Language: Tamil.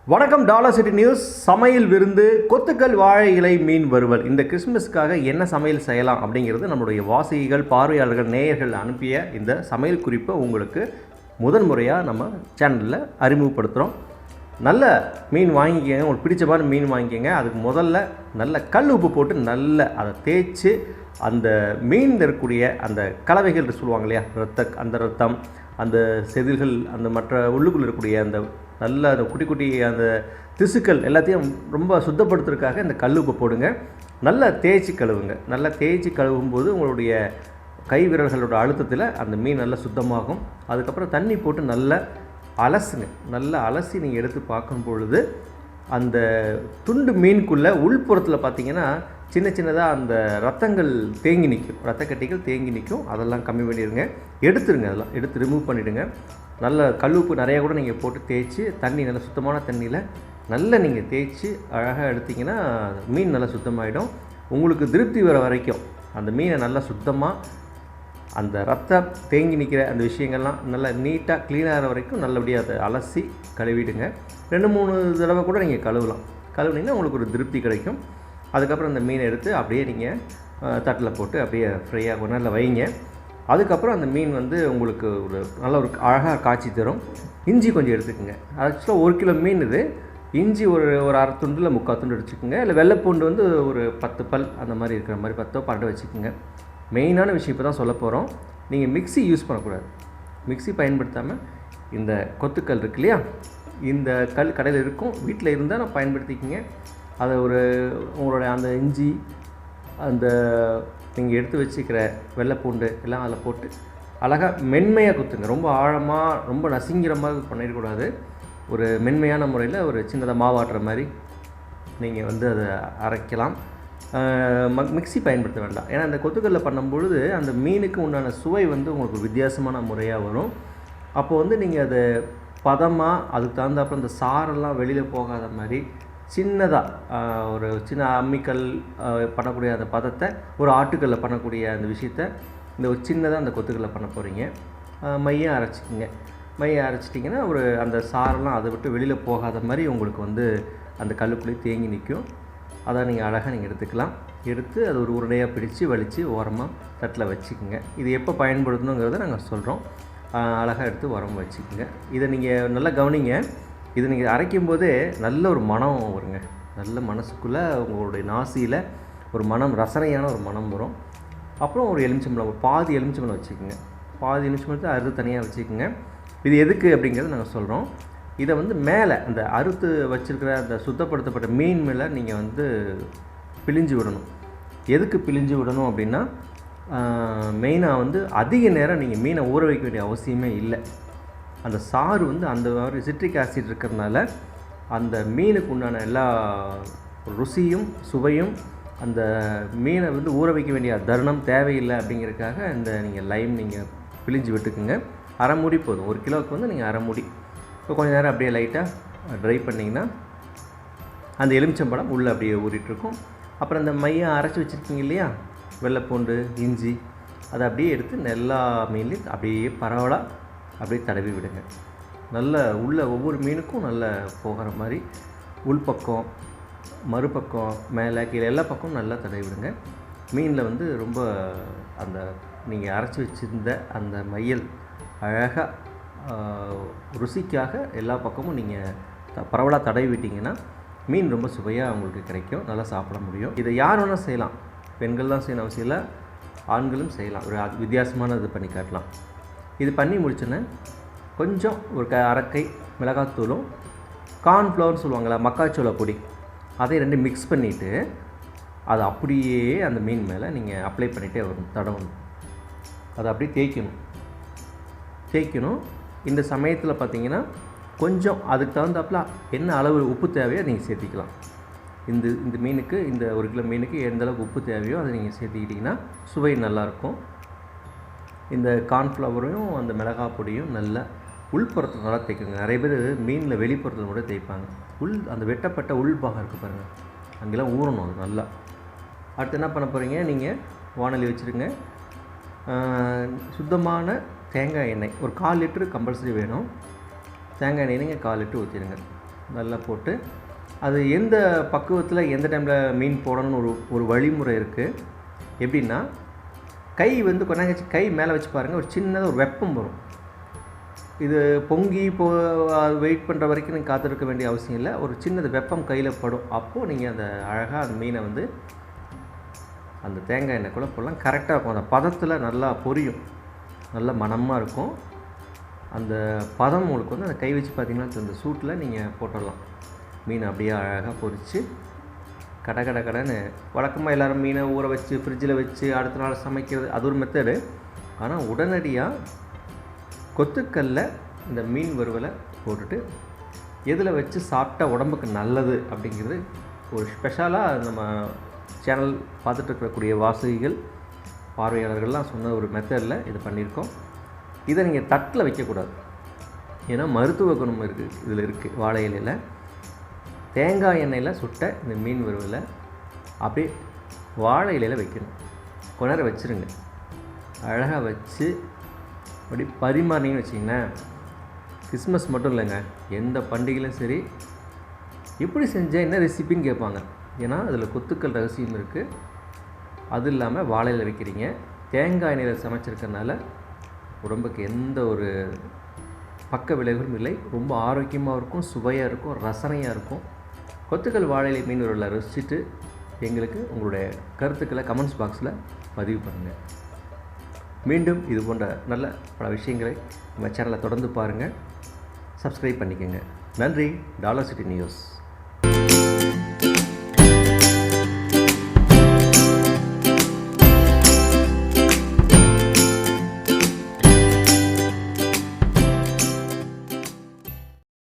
வணக்கம் டாலர் சிட்டி நியூஸ். சமையல் விருந்து கொத்துக்கல் வாழை இலை மீன் வறுவல். இந்த கிறிஸ்மஸ்க்காக என்ன சமையல் செய்யலாம் அப்படிங்கிறது நம்மளுடைய வாசிகள், பார்வையாளர்கள், நேயர்கள் அனுப்பிய இந்த சமையல் குறிப்பை உங்களுக்கு முதன் முறையாக நம்ம சேனலில் அறிமுகப்படுத்துகிறோம். நல்ல மீன் வாங்கிக்கோங்க, உங்களுக்கு பிடிச்சமான மீன் வாங்கிக்கோங்க. அதுக்கு முதல்ல நல்ல கல் உப்பு போட்டு நல்ல அதை தேய்ச்சி அந்த மீன் இருக்கக்கூடிய அந்த கலவைகள் சொல்லுவாங்க இல்லையா, அந்த ரத்தம், அந்த செதில்கள், அந்த மற்ற உள்ளுக்குள் இருக்கக்கூடிய அந்த நல்ல அந்த குட்டி குட்டி அந்த திசுக்கள் எல்லாத்தையும் ரொம்ப சுத்தப்படுத்துறதுக்காக இந்த கல் உப்பு போடுங்க. நல்லா தேய்ச்சி கழுவுங்க. நல்லா தேய்ச்சி கழுவும்போது உங்களுடைய கை விரல்களோட அழுத்தத்தில் அந்த மீன் நல்லா சுத்தமாகும். அதுக்கப்புறம் தண்ணி போட்டு நல்லா அலசுங்க. நல்லா அலசி நீங்கள் எடுத்து பார்க்கும் பொழுது அந்த துண்டு மீனுக்குள்ளே உள்புறத்தில் பார்த்திங்கன்னா சின்ன சின்னதாக அந்த ரத்தங்கள் தேங்கி நிற்கும், ரத்தக்கட்டிகள் தேங்கி நிற்கும். அதெல்லாம் கம்மி பண்ணிடுங்க, எடுத்துருங்க. அதெல்லாம் எடுத்து ரிமூவ் பண்ணிவிடுங்க. நல்ல கல்லுப்பு நிறையா கூட நீங்கள் போட்டு தேய்ச்சி தண்ணி நல்லா சுத்தமான தண்ணியில் நல்லா நீங்கள் தேய்ச்சி அழகாக எடுத்திங்கன்னா மீன் நல்லா சுத்தமாகிடும். உங்களுக்கு திருப்தி வர வரைக்கும் அந்த மீனை நல்லா சுத்தமாக அந்த ரத்தம் தேங்கி நிற்கிற அந்த விஷயங்கள்லாம் நல்லா நீட்டாக க்ளீனாகிற வரைக்கும் நல்லபடியாக அதை அலசி கழுவிடுங்க. 2-3 தடவை கூட நீங்கள் கழுவுனீங்கன்னா உங்களுக்கு ஒரு திருப்தி கிடைக்கும். அதுக்கப்புறம் அந்த மீனை எடுத்து அப்படியே நீங்கள் தட்டில் போட்டு அப்படியே ஃப்ரையாக கொஞ்ச நேரம் வைங்க. அதுக்கப்புறம் அந்த மீன் உங்களுக்கு ஒரு நல்ல ஒரு அழகாக காய்ச்சி தரும். இஞ்சி கொஞ்சம் எடுத்துக்கோங்க. ஆக்சுவலாக 1 கிலோ மீன் இது. இஞ்சி ஒரு அரை துண்டு இல்லை 3/4 துண்டு வச்சுக்கோங்க. இல்லை வெள்ளைப்பூண்டு ஒரு 10 பல் அந்த மாதிரி இருக்கிற மாதிரி 10-12 வச்சுக்கோங்க. மெயினான விஷயம் இப்போ தான் சொல்ல போகிறோம். நீங்கள் மிக்ஸி யூஸ் பண்ணக்கூடாது. மிக்ஸி பயன்படுத்தாமல் இந்த கொத்துக்கல் இருக்கு இல்லையா, இந்த கல் கடையில் இருக்கும், வீட்டில் இருந்தால் நான் பயன்படுத்திக்கிங்க. அதை உங்களுடைய அந்த இஞ்சி, அந்த நீங்கள் எடுத்து வச்சுக்கிற வெள்ளைப்பூண்டு எல்லாம் அதில் போட்டு அழகாக மென்மையாக குத்துங்க. ரொம்ப ஆழமாக ரொம்ப நசுங்கிற மாதிரி பண்ணிடக்கூடாது. ஒரு மென்மையான முறையில் ஒரு சின்னதாக மாவாட்டுற மாதிரி நீங்கள் அதை அரைக்கலாம். மிக்ஸி பயன்படுத்த வேண்டாம். ஏன்னா அந்த கொத்துக்கல்லில் பண்ணும்பொழுது அந்த மீனுக்கு உண்டான சுவை உங்களுக்கு வித்தியாசமான முறையாக வரும். அப்போது நீங்கள் அதை பதமாக அதுக்கு தகுந்தாப்புறம் இந்த சாரெல்லாம் வெளியில் போகாத மாதிரி சின்னதாக ஒரு சின்ன அம்மிக்கல் பண்ணக்கூடிய அந்த பதத்தை ஒரு ஆட்டுக்கல்லில் பண்ணக்கூடிய அந்த விஷயத்தை இந்த ஒரு சின்னதாக அந்த கொத்துக்கல்லில் பண்ண போகிறீங்க. மையம் அரைச்சிக்கிங்க. மையம் அரைச்சிட்டிங்கன்னா அந்த சாரெல்லாம் அதை விட்டு வெளியில் போகாத மாதிரி உங்களுக்கு அந்த கல்லுக்குள்ளேயே தேங்கி நிற்கும். அதை நீங்கள் அழகாக நீங்கள் எடுத்துக்கலாம். எடுத்து அது ஒரு உருண்டையாக பிடிச்சி வலித்து ஓரமாக தட்டில் வச்சுக்கோங்க. இது எப்போ பயன்படுத்தணுங்கிறத நாங்கள் சொல்கிறோம். அழகாக எடுத்து உரமாக வச்சுக்கோங்க. இதை நீங்கள் நல்லா கவனிங்க. இது நீங்கள் அரைக்கும் போதே நல்ல ஒரு மனம் வருங்க. நல்ல மனசுக்குள்ளே உங்களுடைய நாசியில் ஒரு மனம், ரசனையான ஒரு மனம் வரும். அப்புறம் ஒரு எலுமிச்சம்பழம், பாதி எலுமிச்சம்பழம் வச்சுக்கோங்க. பாதி எலுமிச்சம்பழத்தை அறுத்து தனியாக வச்சுக்கோங்க. இது எதுக்கு அப்படிங்கிறத நாங்கள் சொல்கிறோம். இதை மேலே அந்த அறுத்து வச்சுருக்கிற அந்த சுத்தப்படுத்தப்பட்ட மீன் மேலே நீங்கள் பிழிஞ்சு விடணும். எதுக்கு பிழிஞ்சு விடணும் அப்படின்னா, மெயினாக அதிக நேரம் நீங்கள் மீனை ஊற வைக்க வேண்டிய அவசியமே இல்லை. அந்த சாறு அந்த மாதிரி சிட்ரிக் ஆசிட் இருக்கிறதுனால அந்த மீனுக்கு உண்டான எல்லா ருசியும் சுவையும் அந்த மீனை ஊற வைக்க வேண்டிய தருணம் தேவையில்லை. அப்படிங்கிறதுக்காக நீங்கள் லைம் நீங்கள் பிழிஞ்சு விட்டுக்குங்க. அரை மூடி போதும். 1 கிலோவுக்கு நீங்கள் அரை மூடி. இப்போ கொஞ்சம் நேரம் அப்படியே லைட்டாக ட்ரை பண்ணிங்கன்னா அந்த எலுமிச்சம்பழம் உள்ளே அப்படியே ஊறிட்டுருக்கும். அப்புறம் இந்த மையம் அரைச்சி வச்சுருக்கீங்க இல்லையா, வெள்ளைப்பூண்டு, இஞ்சி, அதை அப்படியே எடுத்து எல்லா மீன்லேயும் அப்படியே பரவலாக அப்படியே தடவி விடுங்க. நல்ல உள்ள ஒவ்வொரு மீனுக்கும் நல்ல போகிற மாதிரி உள்பக்கம், மறுபக்கம், மேலே கீழே எல்லா பக்கமும் நல்லா தடவி விடுங்க. மீனில் ரொம்ப அந்த நீங்கள் அரைச்சி வச்சுருந்த அந்த மையல் அழகாக ருசிக்காக எல்லா பக்கமும் நீங்கள் பரவலாக தடவி விட்டிங்கன்னா மீன் ரொம்ப சுவையாக உங்களுக்கு கிடைக்கும். நல்லா சாப்பிட முடியும். இதை யார் வேணால் செய்யலாம். பெண்கள் தான் செய்யணும் அவசியம் இல்லை, ஆண்களும் செய்யலாம். ஒரு வித்தியாசமான இது பண்ணி காட்டலாம். இது பண்ணி முடிச்சோன்னே கொஞ்சம் ஒரு அரைக்கை மிளகாத்தூளும் கார்ன்ஃப்ளவர்னு சொல்லுவாங்களா, மக்காச்சோள பொடி, அதை 2 மிக்ஸ் பண்ணிவிட்டு அதை அப்படியே அந்த மீன் மேலே நீங்கள் அப்ளை பண்ணிகிட்டே வரணும், தடவணும். அதை அப்படியே தேய்க்கணும். இந்த சமயத்தில் பார்த்திங்கன்னா கொஞ்சம் அதுக்கு தகுந்தாப்புல என்ன அளவு உப்பு தேவையோ நீங்கள் சேர்த்திக்கலாம். இந்த மீனுக்கு, இந்த 1 கிலோ மீனுக்கு எந்தளவுக்கு உப்பு தேவையோ அதை நீங்கள் சேர்த்திக்கிட்டிங்கன்னா சுவை நல்லாயிருக்கும். இந்த கார்ன்ஃப்ளவரையும் அந்த மிளகாய் பொடியும் நல்லா உள்புறத்தில் நல்லா தேய்க்குங்க. நிறைய பேர் மீனில் வெளிப்புறத்தில் கூட தேய்ப்பாங்க. அந்த வெட்டப்பட்ட உள்பாகம் இருக்குது பாருங்கள், அங்கெல்லாம் ஊறணும் அது நல்லா. அடுத்து என்ன பண்ண போகிறீங்க, நீங்கள் வானொலி வச்சுருங்க. சுத்தமான தேங்காய் எண்ணெய் ஒரு 1/4 லிட்டரு கம்பல்சரி வேணும். தேங்காய் எண்ணெய் நீங்கள் 1/4 லிட்டர் ஊற்றிடுங்க. நல்லா போட்டு அது எந்த பக்குவத்தில் எந்த டைமில் மீன் போடணும்னு ஒரு வழிமுறை இருக்குது. எப்படின்னா, கை வந்து கொஞ்ச நேரம் கழிச்சு கை மேலே வச்சு பாருங்கள், ஒரு சின்னதாக ஒரு வெப்பம் வரும். இது பொங்கி வெயிட் பண்ணுற வரைக்கும் நீங்கள் காத்திருக்க வேண்டிய அவசியம் இல்லை. ஒரு சின்னது வெப்பம் கையில் படும். அப்போது நீங்கள் அந்த அழகாக அந்த மீனை வந்து அந்த தேங்காய் எண்ணெய்க்குள்ளே போடலாம். கரெக்டாக இருக்கும். அந்த பதத்தில் நல்லா பொரியும், நல்ல மணமாக இருக்கும். அந்த பதம் உங்களுக்கு வந்து அந்த கை வச்சு பார்த்திங்கன்னா அந்த சூட்டில் நீங்கள் போட்டுடலாம். மீன் அப்படியே அழகாக பொரித்து கடன்னு வழக்கமாக எல்லோரும் மீனை ஊற வச்சு ஃப்ரிட்ஜில் வச்சு அடுத்த நாள் சமைக்கிறது, அது ஒரு மெத்தடு. ஆனால் உடனடியாக கொத்துக்கல்ல இந்த மீன் வறுவலை போட்டுட்டு எதில் வச்சு சாப்பிட்டா உடம்புக்கு நல்லது அப்படிங்கிறது ஒரு ஸ்பெஷலாக நம்ம சேனல் பார்த்துட்டு இருக்கக்கூடிய வாசகிகள் பார்வையாளர்கள்லாம் சொன்ன ஒரு மெத்தடில் இது பண்ணியிருக்கோம். இதை நீங்கள் தட்டில் வைக்கக்கூடாது, ஏன்னா மருத்துவ குணம் இருக்குது இதில் இருக்குது. வாழை இலையில் தேங்காய் எண்ணெயில் சுட்ட இந்த மீன் வறுவலை அப்படியே வாழை இலையில் வைக்கணும். கொஞ்ச நேரம் வச்சுருங்க. அழகாக வச்சு அப்படி பரிமாறினீங்கன்னு வச்சிங்களேன், கிறிஸ்மஸ் மட்டும் இல்லைங்க, எந்த பண்டிகையிலும் சரி எப்படி செஞ்சால் என்ன ரெசிபின்னு கேட்பாங்க. ஏன்னா அதில் கொத்துக்கள் ரகசியம் இருக்குது. அது இல்லாமல் வாழையில் வைக்கிறீங்க, தேங்காய் எண்ணெயில் சமைச்சிருக்கனால உடம்புக்கு எந்த ஒரு பக்க விளைவுகளும் இல்லை. ரொம்ப ஆரோக்கியமாக இருக்கும், சுவையாக இருக்கும், ரசனையாக இருக்கும். கொத்துக்கல் வாழையிலை மீன் வறுவலை ருசிச்சுட்டு எங்களுக்கு உங்களுடைய கருத்துக்களை கமெண்ட்ஸ் பாக்ஸில் பதிவு பண்ணுங்கள். மீண்டும் இது போன்ற நல்ல பல விஷயங்களை நம்ம சேனலை தொடர்ந்து பாருங்கள், சப்ஸ்கிரைப் பண்ணிக்கோங்க. நன்றி. Dollar city news.